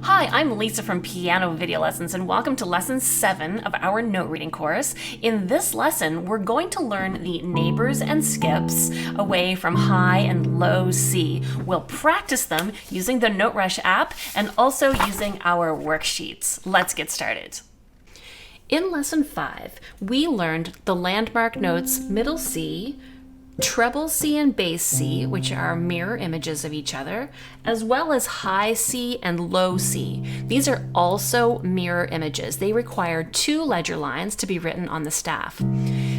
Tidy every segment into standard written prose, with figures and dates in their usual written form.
Hi, I'm Lisa from Piano Video Lessons, and welcome to Lesson 7 of our note reading course. In this lesson, we're going to learn the neighbors and skips away from high and low C. We'll practice them using the NoteRush app and also using our worksheets. Let's get started. In Lesson 5, we learned the landmark notes middle C, treble C and bass C, which are mirror images of each other, as well as high C and low C. These are also mirror images. They require 2 ledger lines to be written on the staff.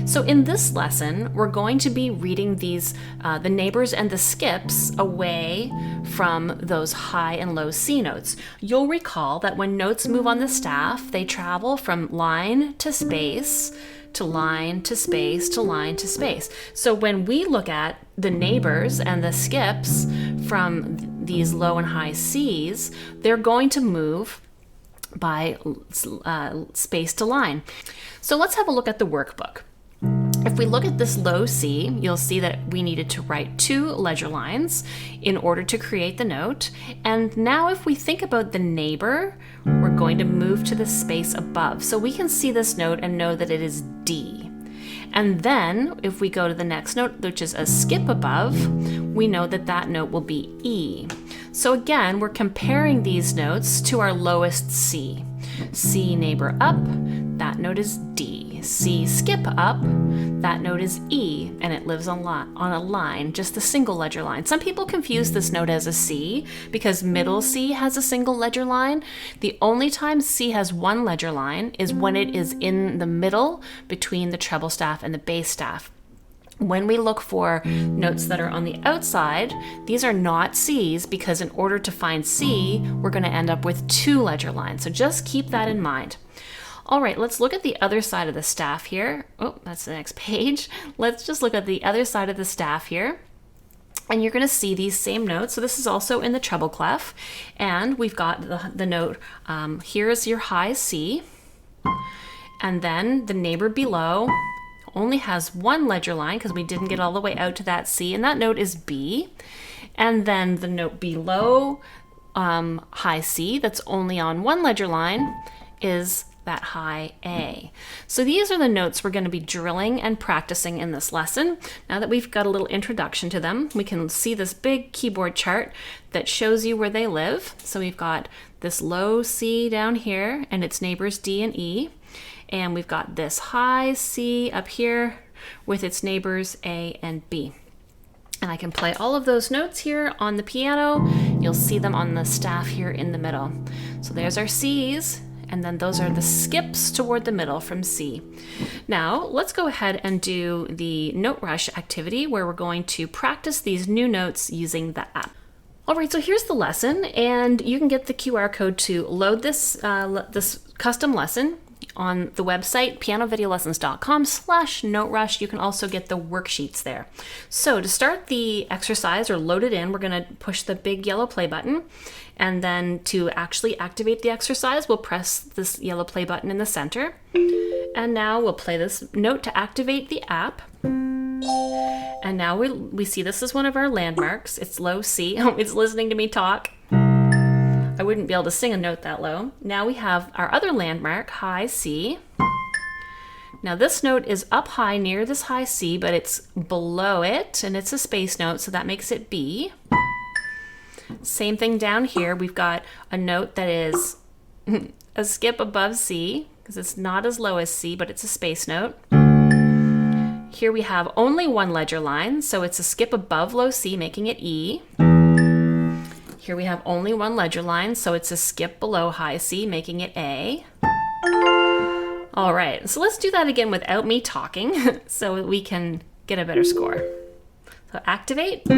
So in this lesson, we're going to be reading these, the neighbors and the skips away from those high and low C notes. You'll recall that when notes move on the staff, they travel from line to space, to line to space to line to space. So when we look at the neighbors and the skips from these low and high Cs, they're going to move by space to line. So let's have a look at the workbook. If we look at this low C, you'll see that we needed to write 2 ledger lines in order to create the note. And now if we think about the neighbor, we're going to move to the space above. So we can see this note and know that it is D. And then if we go to the next note, which is a skip above, we know that that note will be E. So again, we're comparing these notes to our lowest C. C neighbor up, that note is D. C skip up, that note is E, and it lives on a line, just a single ledger line. Some people confuse this note as a C because middle C has a single ledger line. The only time C has 1 ledger line is when it is in the middle between the treble staff and the bass staff. When we look for notes that are on the outside, these are not Cs because in order to find C, we're going to end up with 2 ledger lines. So just keep that in mind. All right, let's look at the other side of the staff here. Oh, that's the next page. Let's just look at the other side of the staff here. And you're going to see these same notes. So this is also in the treble clef. And we've got the note, here is your high C. And then the neighbor below only has 1 ledger line because we didn't get all the way out to that C. And that note is B. And then the note below high C that's only on 1 ledger line is that high A. So these are the notes we're going to be drilling and practicing in this lesson. Now that we've got a little introduction to them, we can see this big keyboard chart that shows you where they live. So we've got this low C down here and its neighbors D and E. And we've got this high C up here with its neighbors A and B. And I can play all of those notes here on the piano. You'll see them on the staff here in the middle. So there's our Cs. And then those are the skips toward the middle from C. Now, let's go ahead and do the NoteRush activity where we're going to practice these new notes using the app. All right, so here's the lesson, and you can get the QR code to load this, this custom lesson on the website, pianovideolessons.com/NoteRush. You can also get the worksheets there. So to start the exercise or load it in, we're going to push the big yellow play button. And then to actually activate the exercise, we'll press this yellow play button in the center. And now we'll play this note to activate the app. And now we see this is one of our landmarks. It's low C. It's listening to me talk. I wouldn't be able to sing a note that low. Now we have our other landmark, high C. Now this note is up high near this high C, but it's below it, and it's a space note, so that makes it B. Same thing down here. We've got a note that is a skip above C, because it's not as low as C, but it's a space note. Here we have only 1 ledger line, so it's a skip above low C, making it E. Here we have only 1 ledger line, so it's a skip below high C, making it A. All right, so let's do that again without me talking so we can get a better score. So activate.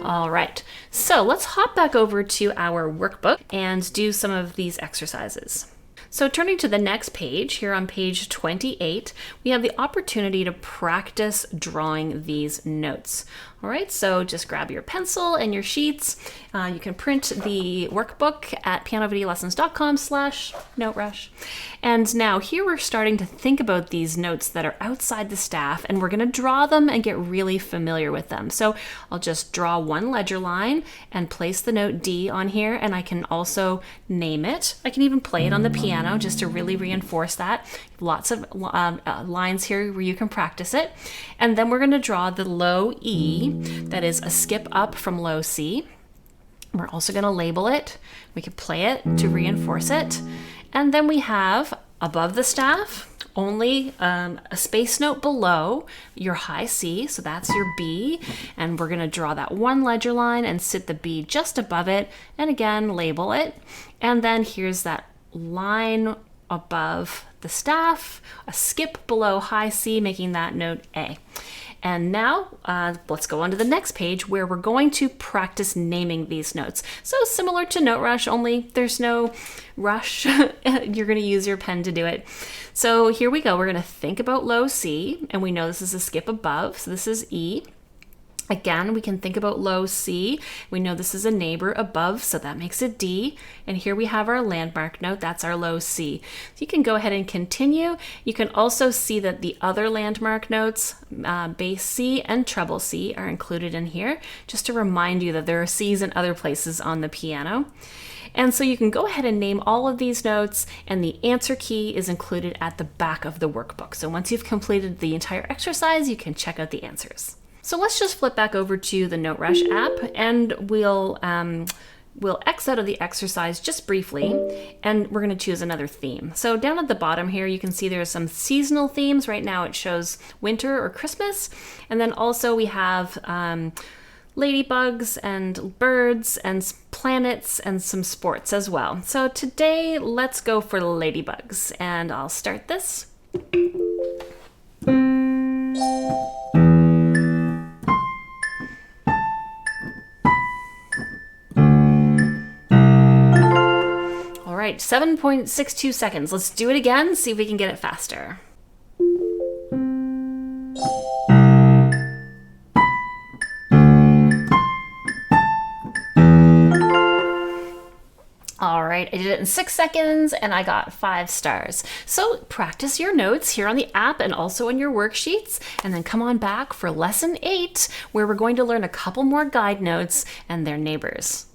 All right, so let's hop back over to our workbook and do some of these exercises. So turning to the next page, here on page 28, we have the opportunity to practice drawing these notes. All right, so just grab your pencil and your sheets. You can print the workbook at pianovideolessons.com/noterush. And now here we're starting to think about these notes that are outside the staff, and we're going to draw them and get really familiar with them. So I'll just draw one ledger line and place the note D on here, and I can also name it. I can even play it on the piano just to really reinforce that. Lots of lines here where you can practice it. And then we're going to draw the low E, that is a skip up from low C. We're also going to label it. We can play it to reinforce it. And then we have above the staff, only a space note below your high C, so that's your B, and we're going to draw that one ledger line and sit the B just above it, and again label it. And then here's that line above the staff, a skip below high C, making that note A. And now let's go on to the next page where we're going to practice naming these notes. So similar to NoteRush, only there's no rush. You're going to use your pen to do it. So here we go. We're going to think about low C, and we know this is a skip above, so this is E. Again, we can think about low C. We know this is a neighbor above, so that makes it D. And here we have our landmark note. That's our low C. So you can go ahead and continue. You can also see that the other landmark notes, bass C and treble C, are included in here, just to remind you that there are Cs in other places on the piano. And so you can go ahead and name all of these notes, and the answer key is included at the back of the workbook. So once you've completed the entire exercise, you can check out the answers. So let's just flip back over to the NoteRush app, and we'll X out of the exercise just briefly, and we're going to choose another theme. So down at the bottom here, you can see there's some seasonal themes. Right now it shows winter or Christmas, and then also we have ladybugs and birds and planets and some sports as well. So today, let's go for ladybugs, and I'll start this. All right, 7.62 seconds. Let's do it again, see if we can get it faster. All right, I did it in 6 seconds and I got 5 stars. So practice your notes here on the app and also in your worksheets, and then come on back for lesson 8, where we're going to learn a couple more guide notes and their neighbors.